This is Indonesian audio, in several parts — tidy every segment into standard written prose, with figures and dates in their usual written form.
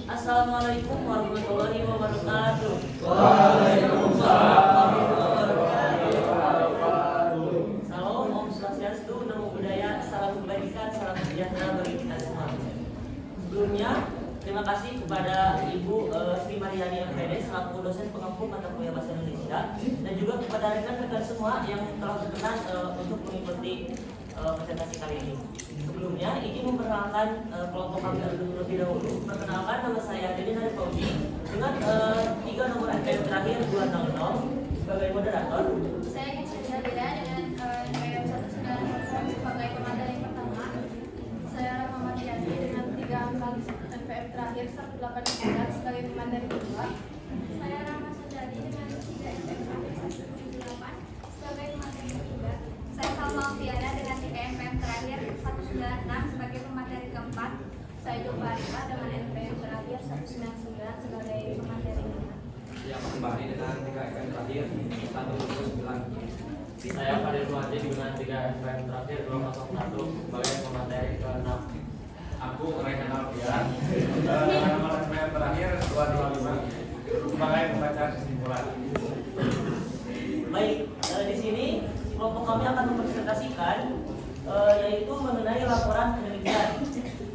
Assalamualaikum warahmatullahi wabarakatuh. Waalaikumsalam warahmatullahi wabarakatuh. Salam, Om Swastiastu, Namo Buddhaya, salam kebaikan, salam sejahtera bagi kita semua. Sebelumnya, terima kasih kepada Ibu Sri Mariani MPD selaku dosen pengampu mata kuliah bahasa Indonesia, dan juga kepada rekan-rekan semua yang telah berkenan untuk mengikuti presentasi kali ini. Sebelumnya, ingin memperkenalkan kelompok kami terlebih dahulu. Perkenalkan, nama saya Deddy Narif Fauzi dengan 3 nomor NPM terakhir 200 sebagai moderator. Saya Gisela Beda dengan NPM 19 sebagai pemateri pertama. Saya Rahma Mardiani dengan 3 angka NPM terakhir 189 sebagai pemateri kedua. Saya Rahma Sundari dengan 3 NPM terakhir 178 sebagai pemateri ketiga. Saya Salma Alfiana dengan 3 NPM terakhir 196 sebagai pemateri keempat. Saya Jumpa Arifah dengan NPM terakhir 199 sebagai pemateri kelima. Yang kembali dengan 3 FM terakhir 129. Saya Fadil Muhaji dengan 3 FM terakhir 201 sebagai pemateri ke-6. Aku Raihan Alfian dengan nomor FM terakhir 225 sebagai pembaca kesimpulan. Baik, di sini kelompok kami akan mempresentasikan yaitu mengenai laporan penelitian.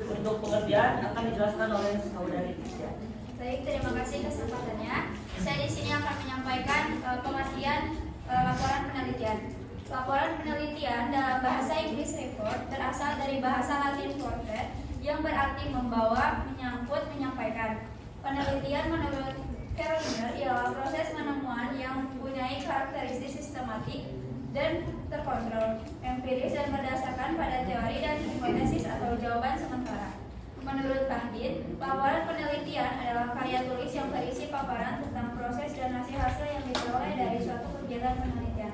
Untuk pengertian akan dijelaskan oleh saudari Tisha. Baik, terima kasih kesempatannya. Saya di sini akan menyampaikan pengertian laporan penelitian. Laporan penelitian dalam bahasa Inggris report berasal dari bahasa Latin porter yang berarti membawa, menyangkut, menyampaikan. Penelitian menurut Caroliner ialah proses penemuan yang mempunyai karakteristik sistematik dan terkontrol, empiris dan berdasarkan pada teori dan hipotesis atau jawaban sementara. Menurut Kahdin, laporan penelitian adalah karya tulis yang berisi paparan tentang proses dan hasil-hasil yang diperoleh dari suatu kegiatan penelitian.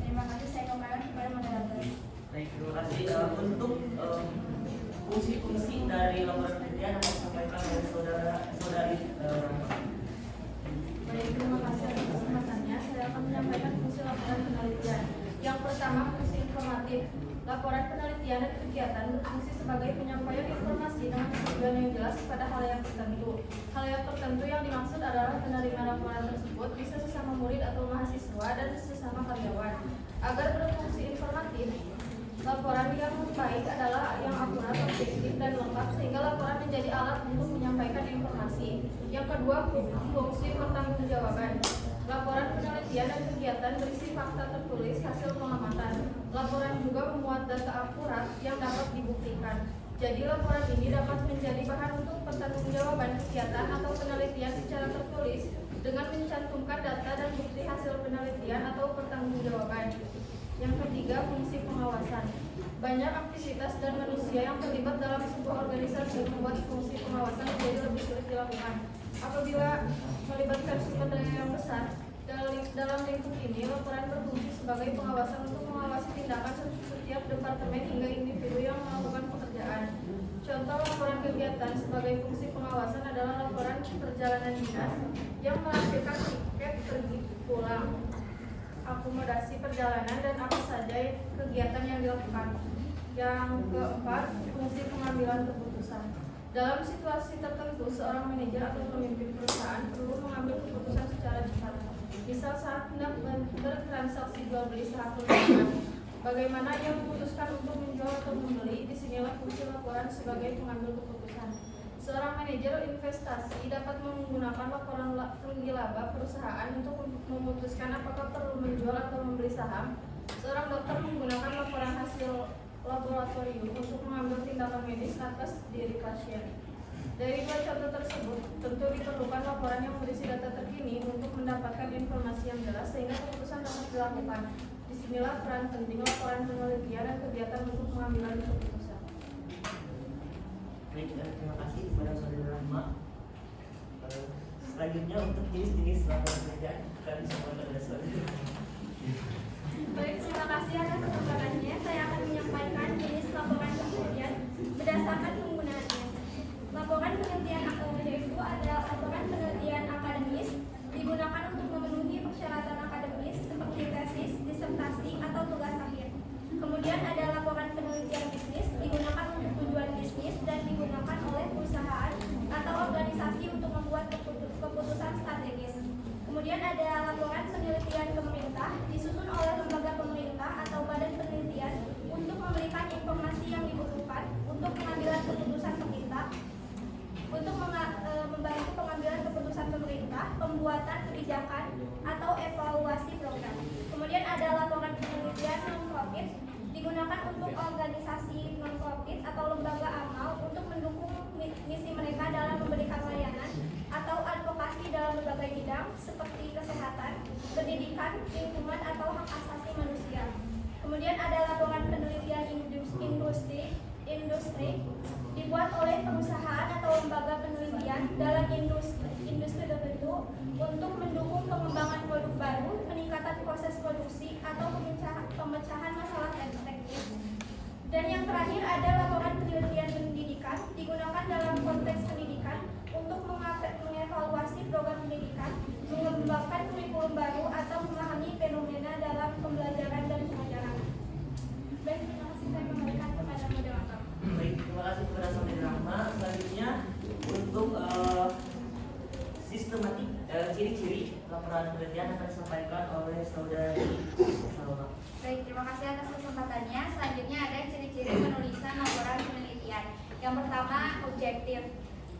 Terima kasih, saya kembalikan kepada moderator. Baik, terima kasih. Untuk fungsi-fungsi dari laporan penelitian akan disampaikan oleh saudari. Baik, terima kasih atas kesempatannya. Saya akan menyampaikan fungsi laporan penelitian. Yang pertama, fungsi informatif. Laporan penelitian dan kegiatan berfungsi sebagai penyampaian informasi dengan tujuan yang jelas pada hal yang tertentu. Hal yang tertentu yang dimaksud adalah penerima laporan tersebut bisa sesama murid atau mahasiswa dan sesama karyawan. Agar berfungsi informatif, laporan yang baik adalah yang akurat, objektif, dan lengkap sehingga laporan menjadi alat untuk menyampaikan informasi. Yang kedua, fungsi pertanggungjawaban. Laporan penelitian dan kegiatan berisi fakta tertulis hasil pengamatan. Laporan juga memuat data akurat yang dapat dibuktikan. Jadi laporan ini dapat menjadi bahan untuk pertanggungjawaban kegiatan atau penelitian secara tertulis dengan mencantumkan data dan bukti hasil penelitian atau pertanggungjawaban. Yang ketiga, fungsi pengawasan. Banyak aktivitas dan manusia yang terlibat dalam sebuah organisasi membuat fungsi pengawasan menjadi lebih sulit dilakukan. Apabila melibatkan sumber daya yang besar, dalam lingkup ini laporan berfungsi sebagai pengawasan untuk mengawasi tindakan setiap departemen hingga individu yang melakukan pekerjaan. Contoh laporan kegiatan sebagai fungsi pengawasan adalah laporan perjalanan dinas yang melampirkan tiket pergi pulang, akomodasi perjalanan, dan apa saja kegiatan yang dilakukan. Yang keempat, fungsi pengambilan keputusan. Dalam situasi tertentu, seorang manajer atau pemimpin perusahaan perlu mengambil keputusan secara cepat. Misal saat hendak bertransaksi jual beli saham perusahaan, bagaimana ia memutuskan untuk menjual atau membeli, disinilah fungsi laporan sebagai pengambil keputusan. Seorang manajer investasi dapat menggunakan laporan rugi laba perusahaan untuk memutuskan apakah perlu menjual atau membeli saham. Seorang dokter menggunakan laporan hasil laboratorium untuk mengambil tindakan medis atas diri pasien. Dari dua contoh tersebut, tentu diperlukan laporan yang berisi data terkini untuk mendapatkan informasi yang jelas sehingga keputusan dapat dilakukan. Disinilah peran penting laporan penelitian dan kegiatan untuk mengambil keputusan. Baik, terima kasih kepada saudara Rahma. Selanjutnya untuk jenis-jenis laporan penelitian akan disampaikan kepada saudara. Baik, terima kasih atas kesempatannya. Saya akan menyampaikan jenis laporan penelitian berdasarkan penggunaannya. Laporan penelitian itu adalah laporan penelitian akademis digunakan untuk memenuhi persyaratan akademis seperti tesis, disertasi, atau tugas akhir. Kemudian ada laporan penelitian bisnis digunakan untuk tujuan bisnis dan digunakan oleh perusahaan atau organisasi pemerintah, pembuatan kebijakan, atau evaluasi program. Kemudian ada laporan penelitian non-profit, digunakan untuk organisasi non-profit atau lembaga amal untuk mendukung misi mereka dalam memberikan layanan atau advokasi dalam berbagai bidang seperti kesehatan, pendidikan, lingkungan, atau hak asasi manusia. Kemudian ada laporan penelitian industri dibuat oleh perusahaan atau lembaga penelitian dalam industri tertentu untuk mendukung pengembangan produk baru, peningkatan proses produksi, atau pemecahan masalah teknis. Dan yang terakhir ada laporan penelitian pendidikan, digunakan dalam konteks pendidikan untuk mengevaluasi program pendidikan, mengembangkan kurikulum baru, atau memahami fenomena dalam pembelajaran dan pengajaran. Baik, terima kasih, saya kembalikan kepada moderator. Baik, terima kasih kepada Saudari Rahma. Selanjutnya untuk sistematik ciri-ciri laporan penelitian akan disampaikan oleh Saudari Salma. Baik, terima kasih atas kesempatannya. Selanjutnya ada ciri-ciri penulisan laporan penelitian. Yang pertama, objektif.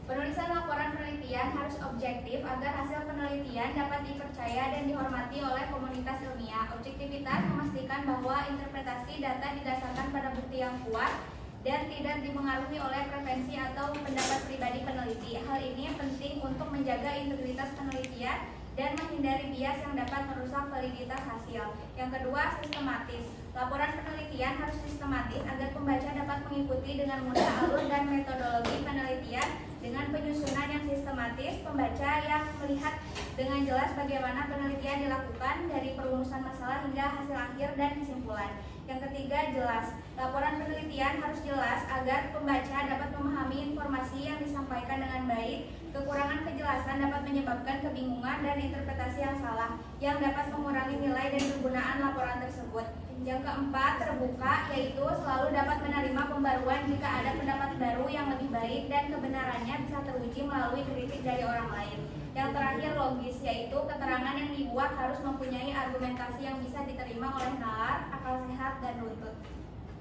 Penulisan laporan penelitian harus objektif agar hasil penelitian dapat dipercaya dan dihormati oleh komunitas ilmiah. Objektivitas memastikan bahwa interpretasi data didasarkan pada bukti yang kuat dan tidak dipengaruhi oleh preferensi atau pendapat pribadi peneliti. Hal ini penting untuk menjaga integritas penelitian dan menghindari bias yang dapat merusak validitas hasil. Yang kedua, sistematis. Laporan penelitian harus sistematis agar pembaca dapat mengikuti dengan mudah alur dan metodologi penelitian dengan penyusunan yang sistematis. Pembaca yang melihat dengan jelas bagaimana penelitian dilakukan dari perumusan masalah hingga hasil akhir dan kesimpulan. Yang ketiga, jelas. Laporan penelitian harus jelas agar pembaca dapat memahami informasi yang disampaikan dengan baik. Kekurangan kejelasan dapat menyebabkan kebingungan dan interpretasi yang salah, yang dapat mengurangi nilai dan kegunaan laporan tersebut. Yang keempat, terbuka, yaitu selalu dapat menerima pembaruan jika ada pendapat baru yang lebih baik dan kebenarannya bisa teruji melalui kritik dari orang lain. Yang terakhir, logis, yaitu keterangan yang dibuat harus mempunyai argumentasi yang bisa diterima oleh nalar, akal sehat, dan lutut.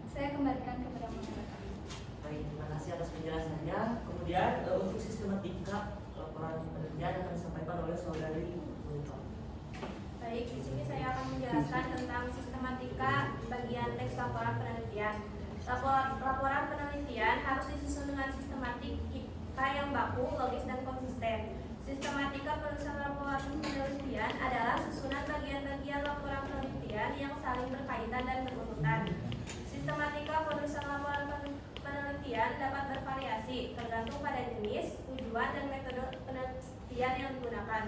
Saya kembalikan kepada moderator. Baik, terima kasih atas penjelasannya. Kemudian untuk sistematika laporan penelitian akan disampaikan oleh Saudari Zulfa. Baik, di sini saya akan menjelaskan tentang sistematika bagian teks laporan penelitian. Laporan penelitian harus disusun dengan sistematika yang baku, logis, dan konsisten. Sistematika penulisan laporan penelitian adalah susunan bagian-bagian laporan penelitian yang saling berkaitan dan berurutan. Sistematika penulisan laporan penelitian dapat bervariasi tergantung pada jenis, tujuan, dan metode penelitian yang digunakan.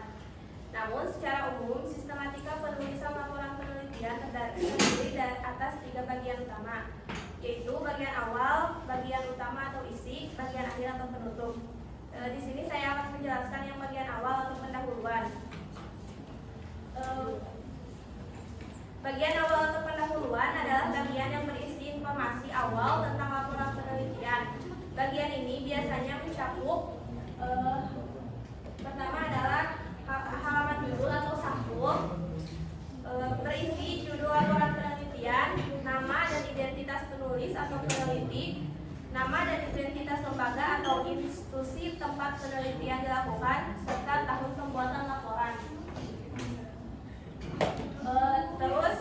Namun, secara umum, sistematika penulisan laporan penelitian terdiri dari atas 3 bagian utama, yaitu bagian awal, bagian utama atau isi, bagian akhir atau penutup. Di sini saya akan menjelaskan yang bagian awal atau pendahuluan. Bagian awal atau pendahuluan adalah bagian yang berisi informasi awal tentang laporan penelitian. Bagian ini biasanya mencakup pertama adalah halaman judul atau sampul, berisi judul laporan penelitian, nama dan identitas penulis atau peneliti, nama dan identitas lembaga atau institusi tempat penelitian dilakukan, serta tahun pembuatan laporan. Terus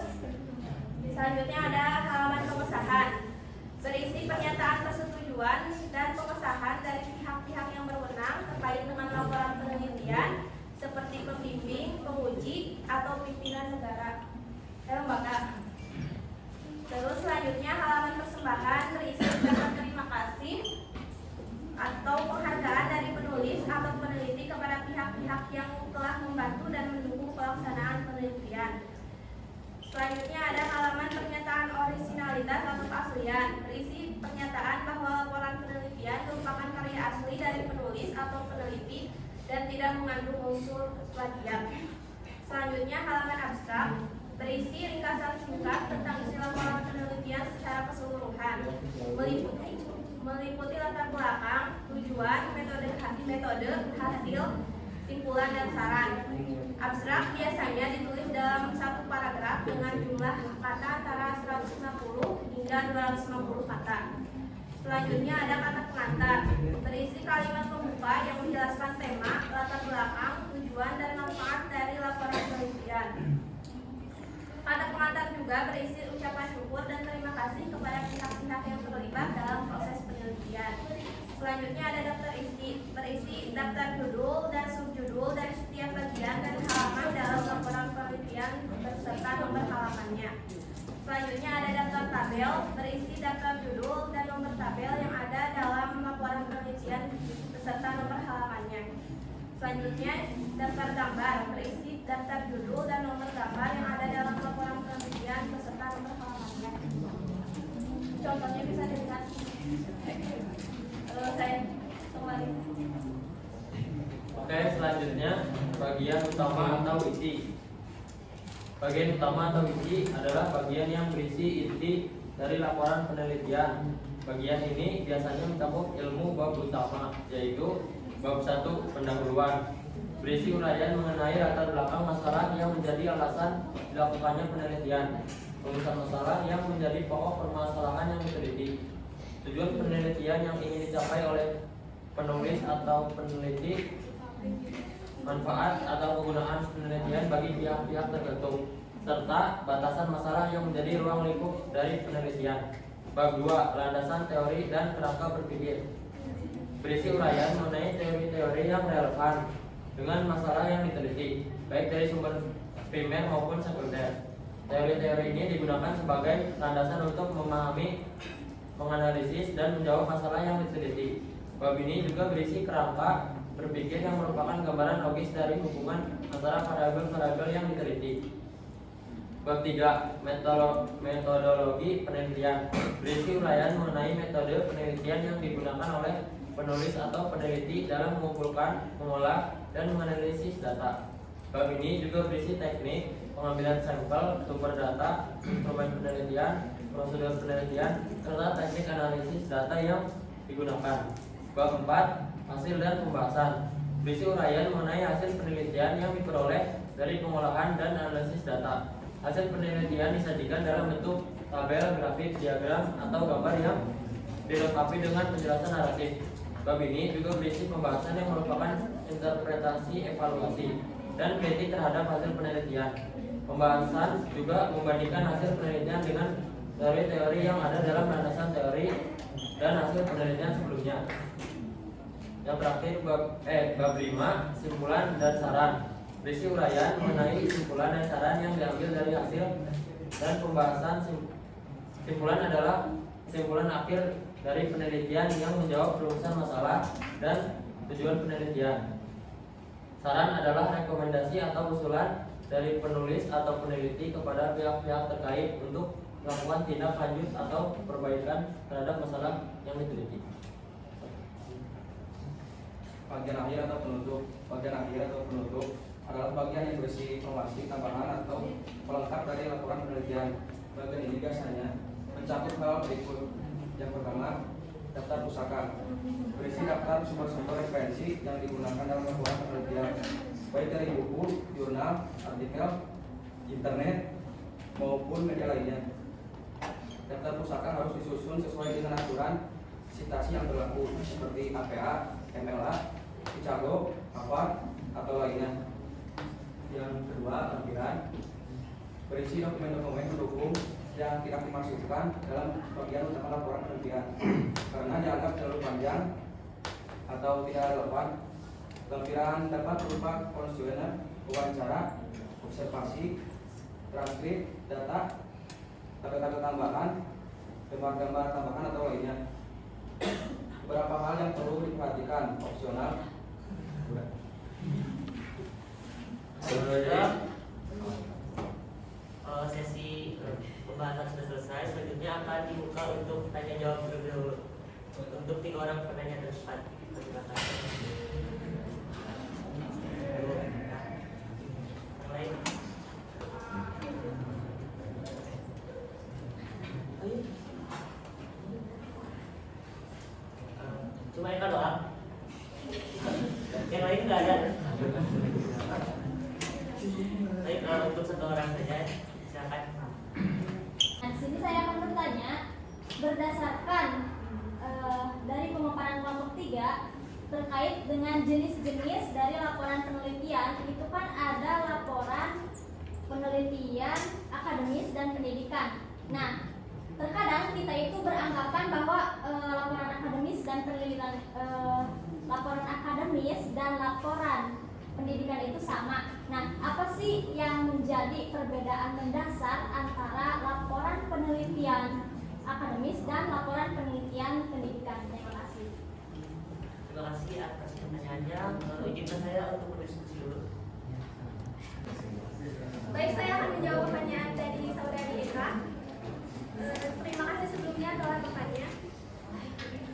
selanjutnya ada halaman pengesahan, berisi pernyataan persetujuan dan pengesahan dari pihak-pihak yang berwenang terkait dengan laporan penelitian, seperti pembimbing, penguji, atau pimpinan lembaga. Terus selanjutnya halaman persembahan berisi ucapan terima kasih atau penghargaan dari penulis atau peneliti kepada pihak-pihak yang telah membantu dan mendukung pelaksanaan penelitian. Selanjutnya ada halaman pernyataan orisinalitas atau keaslian, berisi pernyataan bahwa laporan penelitian merupakan karya asli dari penulis atau peneliti dan tidak mengandung unsur plagiat. Selanjutnya halaman abstrak, berisi ringkasan singkat tentang isi laporan penelitian secara keseluruhan, meliputi latar belakang, tujuan, metode, hasil, simpulan, dan saran. Abstrak biasanya ditulis dalam satu paragraf dengan jumlah kata antara 150 hingga 250 kata. Selanjutnya ada kata pengantar, berisi kalimat pembuka yang menjelaskan tema, latar belakang, tujuan, juga berisi ucapan syukur dan terima kasih kepada pihak-pihak yang terlibat dalam proses penelitian. Selanjutnya ada daftar isi, berisi daftar judul dan subjudul dari setiap bagian dan halaman dalam laporan penelitian beserta nomor halamannya. Selanjutnya ada daftar tabel, berisi daftar judul dan nomor tabel yang ada dalam laporan penelitian beserta nomor halamannya. Selanjutnya daftar gambar, berisi daftar judul dan nomor gambar yang ada dalam laporan penelitian beserta nomor halamannya. Contohnya bisa dilihat. Saya kembali. Oke, selanjutnya bagian utama atau isi. Bagian utama atau isi adalah bagian yang berisi inti dari laporan penelitian. Bagian ini biasanya mencakup ilmu bab utama, yaitu bab 1 pendahuluan, berisi uraian mengenai latar belakang masalah yang menjadi alasan dilakukannya penelitian, urusan masalah yang menjadi pokok permasalahan yang diteliti, tujuan penelitian yang ingin dicapai oleh penulis atau peneliti, manfaat atau kegunaan penelitian bagi pihak-pihak tertentu, serta batasan masalah yang menjadi ruang lingkup dari penelitian. Bab 2, landasan teori dan kerangka berpikir, berisi uraian mengenai teori-teori yang relevan dengan masalah yang diteliti, baik dari sumber primer maupun sekunder. Teori-teori ini digunakan sebagai landasan untuk memahami, menganalisis, dan menjawab masalah yang diteliti. Bab ini juga berisi kerangka berpikir yang merupakan gambaran logis dari hubungan antara variabel-variabel yang diteliti. Bab 3, metodologi penelitian, berisi uraian mengenai metode penelitian yang digunakan oleh penulis atau peneliti dalam mengumpulkan, mengolah, dan menganalisis data. Bab ini juga berisi teknik pengambilan sampel, sumber data, instrumen penelitian, prosedur penelitian, serta teknik analisis data yang digunakan. Bab 4, hasil dan pembahasan, berisi uraian mengenai hasil penelitian yang diperoleh dari pengolahan dan analisis data. Hasil penelitian disajikan dalam bentuk tabel, grafik, diagram, atau gambar yang dilengkapi dengan penjelasan naratif. Bab ini juga berisi pembahasan yang merupakan interpretasi, evaluasi, dan kritik terhadap hasil penelitian. Pembahasan juga membandingkan hasil penelitian dengan teori-teori yang ada dalam landasan teori dan hasil penelitian sebelumnya. Yang terakhir bab 5, simpulan dan saran, berisi uraian mengenai simpulan dan saran yang diambil dari hasil dan pembahasan. Simpulan adalah simpulan akhir dari penelitian yang menjawab rumusan masalah dan tujuan penelitian. Saran adalah rekomendasi atau usulan dari penulis atau peneliti kepada pihak-pihak terkait untuk melakukan tindak lanjut atau perbaikan terhadap masalah yang diteliti. Bagian akhir atau penutup. Bagian akhir atau penutup adalah bagian yang berisi informasi tambahan atau pelengkap dari laporan penelitian. Bagian ini biasanya mencakup hal berikut. Yang pertama, daftar pusaka, berisi daftar sumber-sumber referensi yang digunakan dalam laporan penelitian, baik dari buku, jurnal, artikel, internet, maupun media lainnya. Daftar pusaka harus disusun sesuai dengan aturan sitasi yang berlaku, seperti APA, MLA, Chicago, Harvard, atau lainnya. Yang kedua, lampiran, berisi dokumen-dokumen pendukung yang tidak dimasukkan dalam bagian utama laporan penelitian karena dianggap terlalu panjang atau tidak relevan. Lampiran dapat berupa konstituen, wawancara, observasi, transkrip, data, tabel-tabel tambahan, gambar-gambar tambahan atau lainnya. Beberapa hal yang perlu diperhatikan, opsional. Sesi pembahasan sudah selesai. Selanjutnya akan dibuka untuk tanya jawab terlebih dahulu untuk 3 orang penanya terdepan. Silakan. Yang lain. Cuma Eka doang. Yang lain nggak ada. Baik, untuk 1 orang saja. Silakan. Nah, di sini saya akan bertanya berdasarkan dari pemaparan kelompok 3 terkait dengan jenis-jenis dari laporan penelitian. Itu kan ada laporan penelitian, akademis, dan pendidikan. Nah, terkadang kita itu beranggapan bahwa laporan akademis dan penelitian, laporan akademis dan laporan pendidikan itu sama. Nah, apa sih yang menjadi perbedaan mendasar antara laporan penelitian akademis dan laporan penelitian pendidikan? Terima kasih. Terima kasih atas pertanyaannya. Izinkan saya untuk berdiskusi dulu. Baik, saya akan menjawab pertanyaan dari saudari Eka. Terima kasih sebelumnya telah bertanya.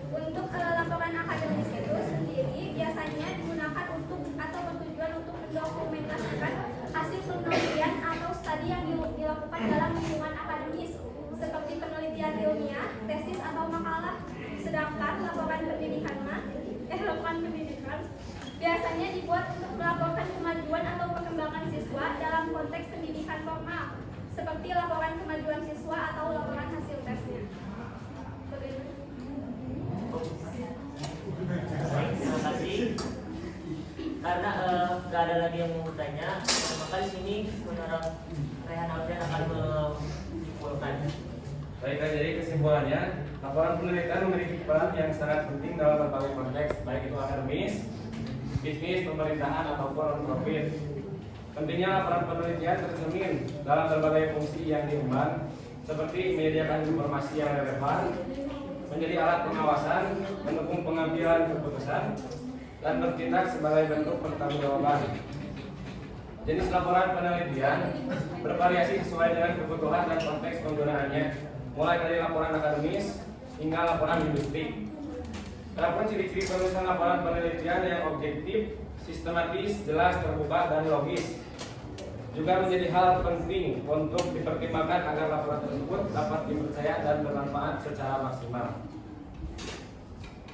Untuk laporan akademis itu sendiri biasanya digunakan untuk atau bertujuan untuk mendokumentasikan hasil penelitian atau studi yang dilakukan dalam lingkungan akademis seperti penelitian ilmiah, tesis atau makalah. Sedangkan laporan pendidikan biasanya dibuat untuk melaporkan kemajuan atau perkembangan siswa dalam konteks pendidikan formal, seperti laporan kemajuan siswa atau laporan hasil tesnya. Baik, terima kasih. Karena nggak ada lagi yang mau bertanya, maka di sini menurut Rehan Alfian akan menyimpulkan. Baiklah, jadi kesimpulannya, laporan penelitian memiliki peran yang sangat penting dalam berbagai konteks, baik itu akademis, bisnis, pemerintahan, ataupun non-profit. Pentingnya laporan penelitian tercermin dalam berbagai fungsi yang diemban, seperti menyediakan informasi yang relevan, menjadi alat pengawasan, mendukung pengambilan keputusan, dan bertindak sebagai bentuk pertanggungjawaban. Jenis laporan penelitian bervariasi sesuai dengan kebutuhan dan konteks penggunaannya, mulai dari laporan akademis hingga laporan industri. Adapun ciri-ciri penulisan laporan penelitian yang objektif, sistematis, jelas, terbuka, dan logis juga menjadi hal penting untuk dipertimbangkan agar laporan tersebut dapat dipercaya dan bermanfaat secara maksimal.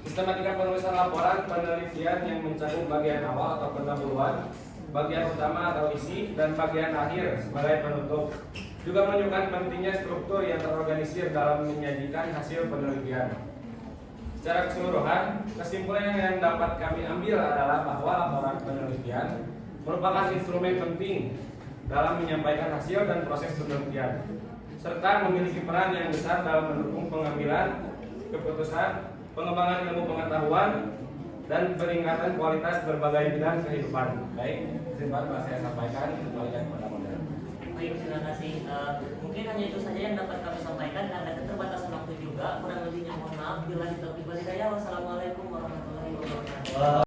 Sistematika penulisan laporan penelitian yang mencakup bagian awal atau pendahuluan, bagian utama atau isi, dan bagian akhir sebagai penutup juga menunjukkan pentingnya struktur yang terorganisir dalam menyajikan hasil penelitian. Secara keseluruhan, kesimpulan yang dapat kami ambil adalah bahwa laporan penelitian merupakan instrumen penting dalam menyampaikan hasil dan proses penelitian, serta memiliki peran yang besar dalam mendukung pengambilan keputusan, pengembangan ilmu pengetahuan, dan peningkatan kualitas berbagai bidang kehidupan. Baik, kesimpulan telah saya sampaikan, kembalikan kepada moderator. Baik, terima kasih. Mungkin hanya itu saja yang dapat kami sampaikan karena keterbatasan waktu juga. Kurang lebihnya mohon maaf. Bila ditaufiq wal hidayah. Wassalamualaikum warahmatullahi wabarakatuh.